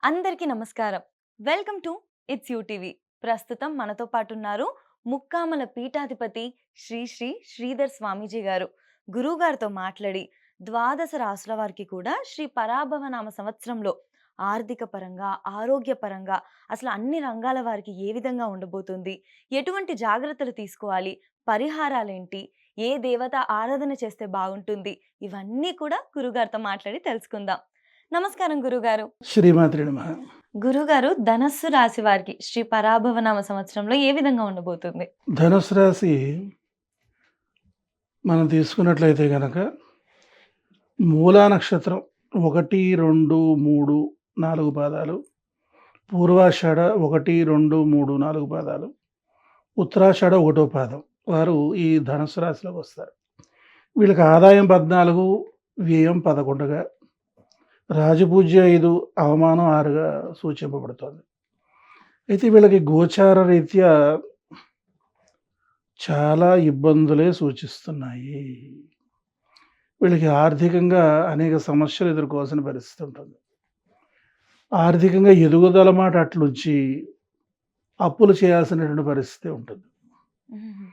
అందరికీ నమస్కారం. Welcome to it's TV. ప్రస్తుతం మనతో పాటున్నారు ముక్కామల పీఠాధిపతి శ్రీ శ్రీ శ్రీధర్ స్వామీజీ గారు. గురువుగారితో మాట్లాడి ద్వాదశ రాసుల వారికి కూడా శ్రీ పరాభవనామ సంవత్సరంలో ఆర్థిక పరంగా, ఆరోగ్య పరంగా అసలు అన్ని రంగాల వారికి ఏ విధంగా ఉండబోతుంది? ఎటువంటి జాగ్రత్తలు తీసుకోవాలి? పరిహారాలేంటి? ఏ దేవత ఆరాధన చేస్తే బాగుంటుంది? ఇవన్నీ కూడా గురుగారితో మాట్లాడి తెలుసుకుందాం. నమస్కారం గురుగారు. శ్రీమాత్రి నమః. గురుగారు, ధనస్సు రాశి వారికి శ్రీ పరాభవనామ సంవత్సరంలో ఏ విధంగా ఉండబోతుంది? ధనుసు రాశి మనం తీసుకున్నట్లయితే గనక మూలా నక్షత్రం 1, 2, 3, 4 పాదాలు, పూర్వాషాఢ 1, 2, 3, 4 పాదాలు, ఉత్తరాషాఢ 1వ పాదం వారు ఈ ధనుసు రాశిలోకి వస్తారు. వీళ్ళకి ఆదాయం 14, వ్యయం 11గా, రాజపూజ్య 5, అవమానం 6గా సూచింపబడుతోంది. అయితే వీళ్ళకి గోచార రీత్యా చాలా ఇబ్బందులే సూచిస్తున్నాయి. వీళ్ళకి ఆర్థికంగా అనేక సమస్యలు ఎదుర్కోవాల్సిన పరిస్థితి ఉంటుంది. ఆర్థికంగా ఎదుగుదల మాట అట్లుంచి అప్పులు చేయాల్సినటువంటి పరిస్థితి ఉంటుంది. హుహు.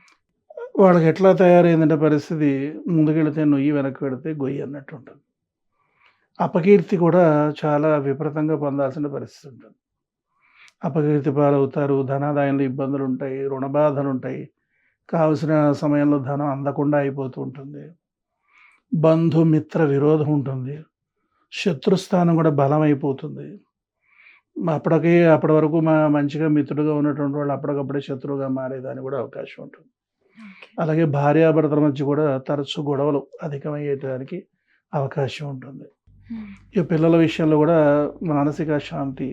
వాళ్ళకి ఎట్లా తయారైందంటే పరిస్థితి, ముందుకెళితే నొయ్యి వెనక్కి పెడితే గొయ్యి అన్నట్టు ఉంటుంది. అపకీర్తి కూడా చాలా విపరీతంగా పొందాల్సిన పరిస్థితి ఉంటుంది. అపకీర్తి పాలవుతారు, ధనాదాయంలో ఇబ్బందులుంటాయి, రుణ బాధలుంటాయి, కావలసిన సమయంలో ధనం అందకుండా అయిపోతూ ఉంటుంది. బంధుమిత్ర విరోధం ఉంటుంది. శత్రుస్థానం కూడా బలమైపోతుంది. అప్పటి వరకు మంచిగా మిత్రుడుగా ఉన్నటువంటి వాళ్ళు అప్పటికప్పుడే శత్రువుగా మారేదానికి కూడా అవకాశం ఉంటుంది. ఓకే. అలాగే భార్యాభర్తల మధ్య కూడా తరచు గొడవలు అధికమయ్యేటానికి అవకాశం ఉంటుంది. హ్మ్. ఈ పిల్లల విషయంలో కూడా మానసిక శాంతి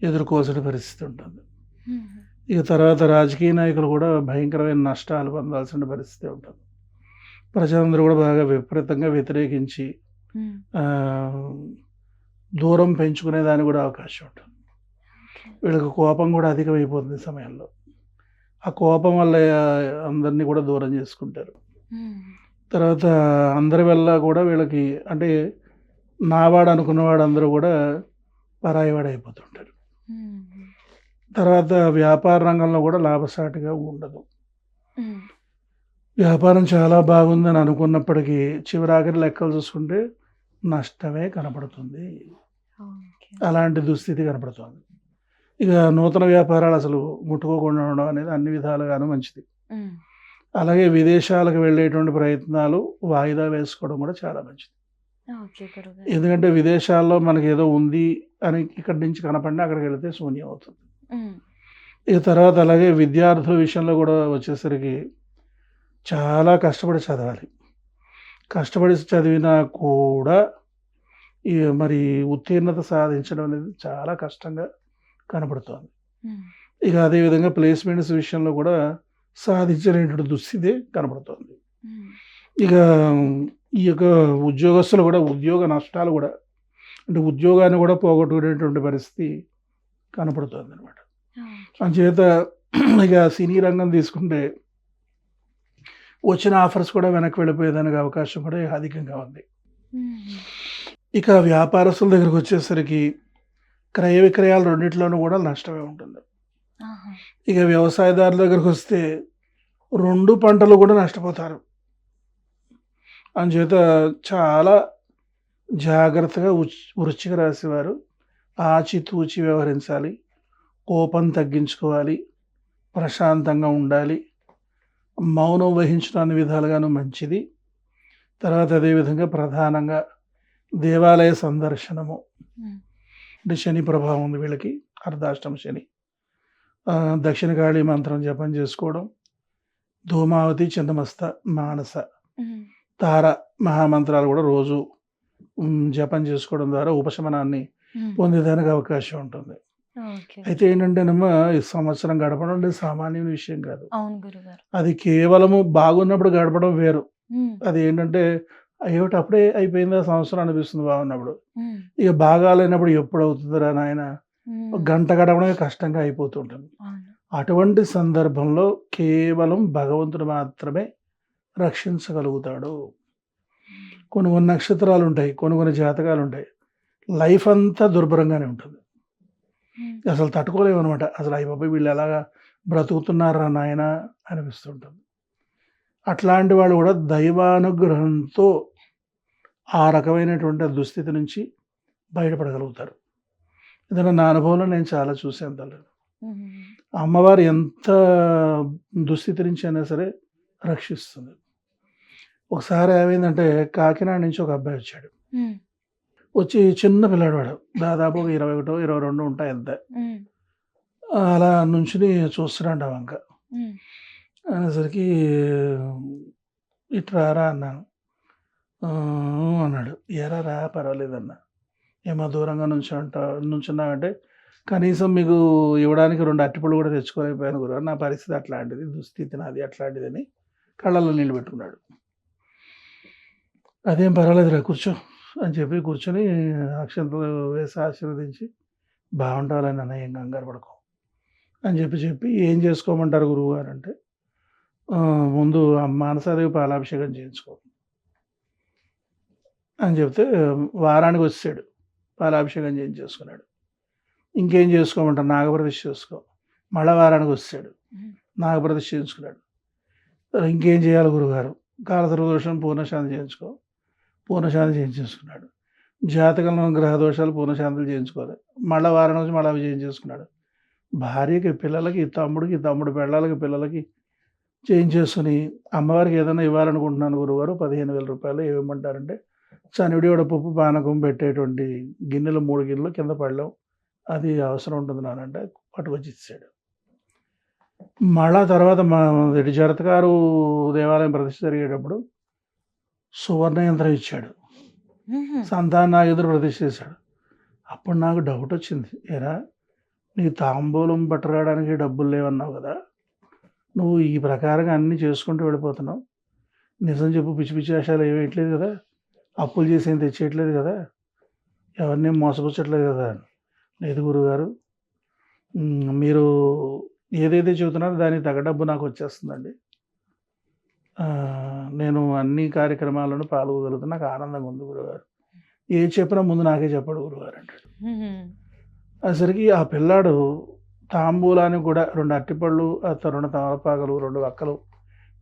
ఎదుర్కోవాల్సిన పరిస్థితి ఉంటుంది. హుహు. ఇక తర్వాత రాజకీయ నాయకులు కూడా భయంకరమైన నష్టాలు పొందాల్సిన పరిస్థితి ఉంటుంది. ప్రజలందరూ కూడా బాగా విపరీతంగా వ్యతిరేకించి హ్మ్. దూరం పెంచుకునే దానికి కూడా అవకాశం ఉంటుంది. ఓకే. వీళ్ళకి కోపం కూడా అధికమైపోతుంది ఈ సమయంలో. ఆ కోపం వల్ల అందరినీ కూడా దూరం చేసుకుంటారు. హ్మ్. తర్వాత అందరి వల్ల కూడా వీళ్ళకి అంటే నావాడు అనుకున్నవాడు అందరూ కూడా పరాయివాడు అయిపోతుంటారు. హుహు. తర్వాత వ్యాపార రంగంలో కూడా లాభసాటిగా ఉండదు. హ్మ్. వ్యాపారం చాలా బాగుందని అనుకున్నప్పటికీ చివరాఖరి లెక్కలు చూసుకుంటే నష్టమే కనపడుతుంది. ఓకే. అలాంటి దుస్థితి కనపడుతోంది. ఇక నూతన వ్యాపారాలు అసలు ముట్టుకోకుండా ఉండడం అనేది అన్ని విధాలుగాను మంచిది. హ్మ్. అలాగే విదేశాలకు వెళ్ళేటువంటి ప్రయత్నాలు వాయిదా వేసుకోవడం కూడా చాలా మంచిది. ఓకే గురుగారు. ఎందుకంటే విదేశాల్లో మనకేదో ఉంది అని ఇక్కడి నుంచి కనపడినా అక్కడికి వెళితే శూన్యం అవుతుంది. హ్మ్. ఇక తర్వాత అలాగే విద్యార్థుల విషయంలో కూడా వచ్చేసరికి చాలా కష్టపడి చదవాలి. కష్టపడి చదివినా కూడా మరి ఉత్తీర్ణత సాధించడం అనేది చాలా కష్టంగా కనపడుతోంది. హ్మ్. ఇక అదేవిధంగా ప్లేస్‌మెంట్స్ విషయంలో కూడా సాధించలేనటువంటి దుస్థితి కనపడుతోంది. హ్మ్. ఇక ఈ యొక్క ఉద్యోగస్తులు కూడా ఉద్యోగ నష్టాలు కూడా అంటే ఉద్యోగాన్ని కూడా పోగొట్టుకునేటువంటి పరిస్థితి కనపడుతోందనమాట. ఓకే. అంచేత ఇక సినీ రంగం తీసుకుంటే వచ్చిన ఆఫర్స్ కూడా వెనక్కి వెళ్ళిపోయేదానికి అవకాశం కూడా అధికంగా ఉంది. హుహు. ఇక వ్యాపారస్తుల దగ్గరకొచ్చేసరికి క్రయ విక్రయాలు రెండిట్లోనూ కూడా నష్టమే ఉంటుంది. ఆహా! ఇక వ్యవసాయదారుల దగ్గరకొస్తే 2 పంటలు కూడా నష్టపోతారు. అందుచేత చాలా జాగ్రత్తగా వృశ్చిక రాశి వారు ఆచితూచి వ్యవహరించాలి. కోపం తగ్గించుకోవాలి. ప్రశాంతంగా ఉండాలి. మౌనం వహించడం అన్ని విధాలుగాను మంచిది. తర్వాత అదేవిధంగా ప్రధానంగా దేవాలయ సందర్శనము. హ్మ్. అంటే శని ప్రభావం ఉంది వీళ్ళకి. అర్ధాష్టమ శని. దక్షిణ కాళీ మంత్రం జపం చేసుకోవడం. ధూమావతి, చిన్నమస్త, మానస, హ్మ్. తార మహామంత్రాలు కూడా రోజు జపం చేసుకోవడం ద్వారా ఉపశమనాన్ని హ్మ్. పొందేదానికి అవకాశం ఉంటుంది. ఓకే. అయితే ఏంటంటేనమ్మా, ఈ సంవత్సరం గడపడం అంటే సామాన్యమైన విషయం కాదు. అవును గురుగారు. అది కేవలము బాగున్నప్పుడు గడపడం వేరు. హ్మ్. అది ఏంటంటే ఏమిటి అప్పుడే అయిపోయిందా సంవత్సరం అనిపిస్తుంది బాగున్నప్పుడు. హ్మ్. ఇక బాగాలేనప్పుడు ఎప్పుడవుతుందిరా నాయన, హ్మ్. గంట గడపడమే కష్టంగా అయిపోతూ ఉంటుంది. అవును. అటువంటి సందర్భంలో కేవలం భగవంతుడు మాత్రమే రక్షించగలుగుతాడు. హ్మ్. కొన్ని నక్షత్రాలుంటాయి. కొన్ని జాతకాలుంటాయి. లైఫ్ అంతా దుర్భరంగానే ఉంటుంది. అసలు తట్టుకోలేమనమాట. అసలు అయ్య బాబోయ్! వీళ్ళు ఎలాగా బ్రతుకుతున్నారా నాయనా అనిపిస్తుంటుంది. అట్లాంటి వాళ్ళు కూడా దైవానుగ్రహంతో ఆ రకమైనటువంటి దుస్థితి నుంచి బయటపడగలుగుతారు. ఎందుకంటే నా అనుభవంలో నేను చాలా చూశాను తల్లి. అమ్మవారు ఎంత దుస్థితి నుంచి అయినా సరే రక్షిస్తుంది. ఒకసారి ఏమైందంటే కాకినాడ నుంచి ఒక అబ్బాయి వచ్చాడు. వచ్చి చిన్న పిల్లాడు వాడు. దాదాపు ఒక 21, 22 ఉంటాయి అంతే. అలా నుంచుని చూస్తున్నాడు ఆ వంక. అనేసరికి ఇటు రారా అన్నాను. అన్నాడు. ఏరా రా పర్వాలేదన్నా. ఏమో దూరంగా నుంచున్నావంటే కనీసం మీకు ఇవ్వడానికి 2 అరటిపళ్ళు కూడా తెచ్చుకోలేకపోయాను గురువు. నా పరిస్థితి అట్లాంటిది, దుస్థితి నాది అట్లాంటిదని కళ్ళల్లో నీళ్ళు పెట్టుకున్నాడు. అదేం పర్వాలేదురా కూర్చో అని చెప్పి కూర్చొని అక్షంతలు వేసి ఆశీర్వదించి బాగుంటాలని అన్న ఏం కంగారు పడకు అని చెప్పి ఏం చేసుకోమంటారు గురువు గారు అంటే ముందు ఆ మానసాదేవి పాలాభిషేకం చేయించుకో అని చెప్తే వారానికి వచ్చాడు. పాలాభిషేకం చేయించేసుకున్నాడు. ఇంకేం చేసుకోమంటారు? నాగప్రతిష్ఠ చేసుకో. మళ్ళా వారానికి వచ్చాడు. నాగప్రతిష్ఠ చేయించుకున్నాడు. ఇంకేం చేయాలి గురుగారు? కాలసర్వదోషం పూర్ణశాంతి చేయించుకో. పూర్ణశాంతి చేయించేసుకున్నాడు. జాతకంలో గ్రహ దోషాలు పూర్ణశాంతులు చేయించుకోవాలి. మళ్ళీ వారం నుంచి మళ్ళీ అవి చేయించేసుకున్నాడు. భార్యకి, పిల్లలకి, తమ్ముడు పెళ్ళాలకి, పిల్లలకి చేయించేసుకుని అమ్మవారికి ఏదైనా ఇవ్వాలనుకుంటున్నాను గురువారు 15,000 రూపాయలు ఏమిమంటారంటే చనివిడి వడపప్పు పానకం పెట్టేటువంటి గిన్నెలు 3 గిన్నెలు కింద పడలేం, అది అవసరం ఉంటుంది నానంటే పట్టుకొచ్చి ఇచ్చాడు. మళ్ళా తర్వాత మా జరతకారు దేవాలయం ప్రతిష్ఠ జరిగేటప్పుడు సువర్ణ యంత్రం ఇచ్చాడు. సంతాన నాగేంద్ర ప్రతిష్ఠ చేశాడు. అప్పుడు నాకు డౌట్ వచ్చింది. ఏరా నీకు తాంబూలం పట్టురావడానికి డబ్బులు లేవన్నావు కదా, నువ్వు ఈ ప్రకారంగా అన్నీ చేసుకుంటూ వెళ్ళిపోతున్నావు. నిజం చెప్పు, పిచ్చి పిచ్చి వేషాలు ఏమి వేయట్లేదు కదా, అప్పులు చేసి ఏం తెచ్చేయట్లేదు కదా, ఎవరిని మోసపుచ్చట్లేదు కదా. లేదు గురువుగారు, మీరు ఏదైతే చెబుతున్నారో దానికి తగ్గ డబ్బు నాకు వచ్చేస్తుందండి. నేను అన్ని కార్యక్రమాలను పాల్గొగలుగుతాను, నాకు ఆనందంగా ఉంది గురువుగారు. ఏది చెప్పినా ముందు నాకే చెప్పాడు గురువుగారు అంటాడు. అసలుకి ఆ పిల్లాడు తాంబూలానికి కూడా 2 అరటిపళ్ళు, 2 తమలపాకులు, 2 వక్కలు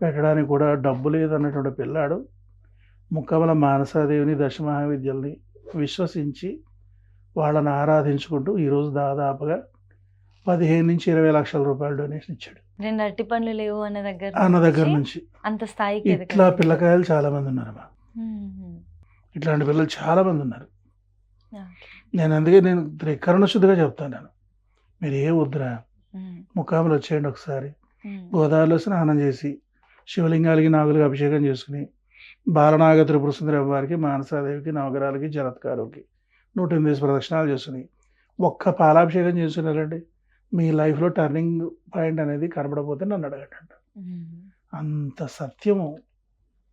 పెట్టడానికి కూడా డబ్బు లేదన్నటువంటి పిల్లాడు ముక్కమల మానసాదేవిని, దశమహావిద్యల్ని విశ్వసించి వాళ్ళని ఆరాధించుకుంటూ ఈరోజు దాదాపుగా 15-20 లక్షల రూపాయలు డొనేషన్ ఇచ్చాడు. 2 అరటిపండ్లు లేవు అన్న దగ్గర నుంచి అంత స్థాయికి ఇట్లా పిల్లకాయలు చాలా మంది ఉన్నారు. ఇట్లాంటి పిల్లలు చాలా మంది ఉన్నారు. నేను అందుకే నేను త్రికరణ శుద్ధిగా చెప్తాను. మీరు ఏ వద్దురా, ముక్కాములు వచ్చేయండి ఒకసారి, గోదావరిలో స్నానం చేసి శివలింగాలకి, నాగులకి అభిషేకం చేసుకుని బాలనాగ త్రిపుర సుందరి అమ్మవారికి, మానసాదేవికి, నవగ్రహాలకి, జరత్కారుకి 108 ప్రదక్షిణాలు చేసుకుని ఒక్క పాలాభిషేకం చేసుకున్నారండి, మీ లైఫ్లో టర్నింగ్ పాయింట్ అనేది కనబడపోతే నన్ను అడగండి. అంత సత్యము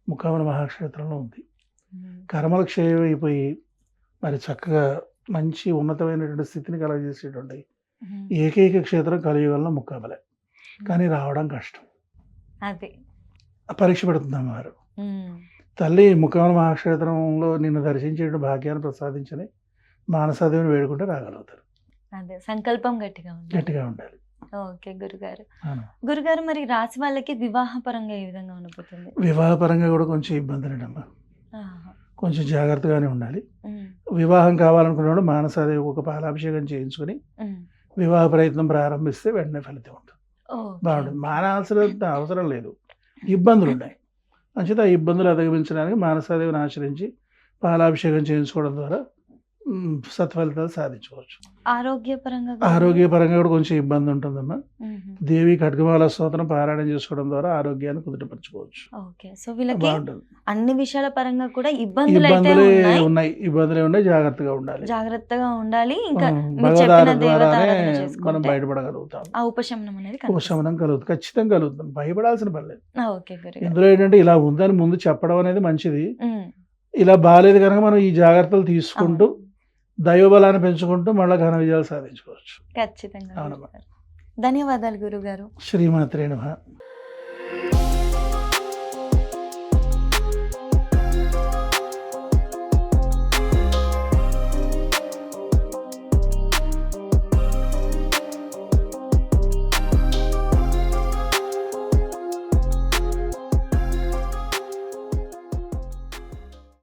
ముక్కామల మహాక్షేత్రంలో ఉంది. కర్మల క్షయం అయిపోయి మరి చక్కగా మంచి ఉన్నతమైనటువంటి స్థితిని కలగజేసేటువంటి ఏకైక క్షేత్రం కలియుగంలో ముక్కామలే. కానీ రావడం కష్టం. అదే పరీక్ష పెడుతుంది అమ్మవారు. తల్లి ముక్కామల మహాక్షేత్రంలో నిన్ను దర్శించే భాగ్యాన్ని ప్రసాదించని మానసాదేవిని వేడుకుంటే రాగలుగుతారు. అదే సంకల్పం గట్టిగా ఉండాలి. ఓకే గురుగారు, మరి రాశి వాళ్ళకి వివాహపరంగా ఏ విధంగా ఉండబోతుంది? వివాహపరంగా కూడా కొంచెం ఇబ్బందులేనమ్మా, కొంచెం జాగ్రత్తగానే ఉండాలి. వివాహం కావాలనుకున్నప్పుడు మానసాదేవి ఒక పాలాభిషేకం చేయించుకుని వివాహ ప్రయత్నం ప్రారంభిస్తే వెంటనే ఫలితం ఉంటుంది. బాగుంటుంది. మానాల్సిన అవసరం లేదు, ఇబ్బందులు ఉన్నాయి. అంచేత ఆ ఇబ్బందులు అధిగమించడానికి మానసాదేవిని ఆశ్రయించి పాలాభిషేకం చేయించుకోవడం ద్వారా సత్ఫలితాలు సాధించవచ్చు. ఆరోగ్యపరంగా కూడా కొంచెం ఇబ్బంది ఉంటుందమ్మా. దేవి ఖడ్గమాల స్తోత్రం పారాయణం చేసుకోవడం ద్వారా ఆరోగ్యాన్ని కుదుటపరచుకోవచ్చు. అన్ని విషయాల పరంగా కూడా ఇబ్బందులే ఉన్నాయి. జాగ్రత్తగా ఉండాలి. ఇంకా మనం బయటపడగలుగుతాం. ఉపశమనం కలుగుతుంది, ఖచ్చితంగా కలుగుతాం. భయపడాల్సిన పర్లేదు. ఇందులో ఏంటంటే ఇలా ఉందని ముందు చెప్పడం అనేది మంచిది. ఇలా బాగాలేదు కనుక మనం ఈ జాగ్రత్తలు తీసుకుంటూ దైవబలాన్ని పెంచుకుంటూ మళ్ళీ ఘన విజయాలు సాధించుకోవచ్చు. ఖచ్చితంగా. ధన్యవాదాలు గురుగారు. శ్రీమాత్రే నమః.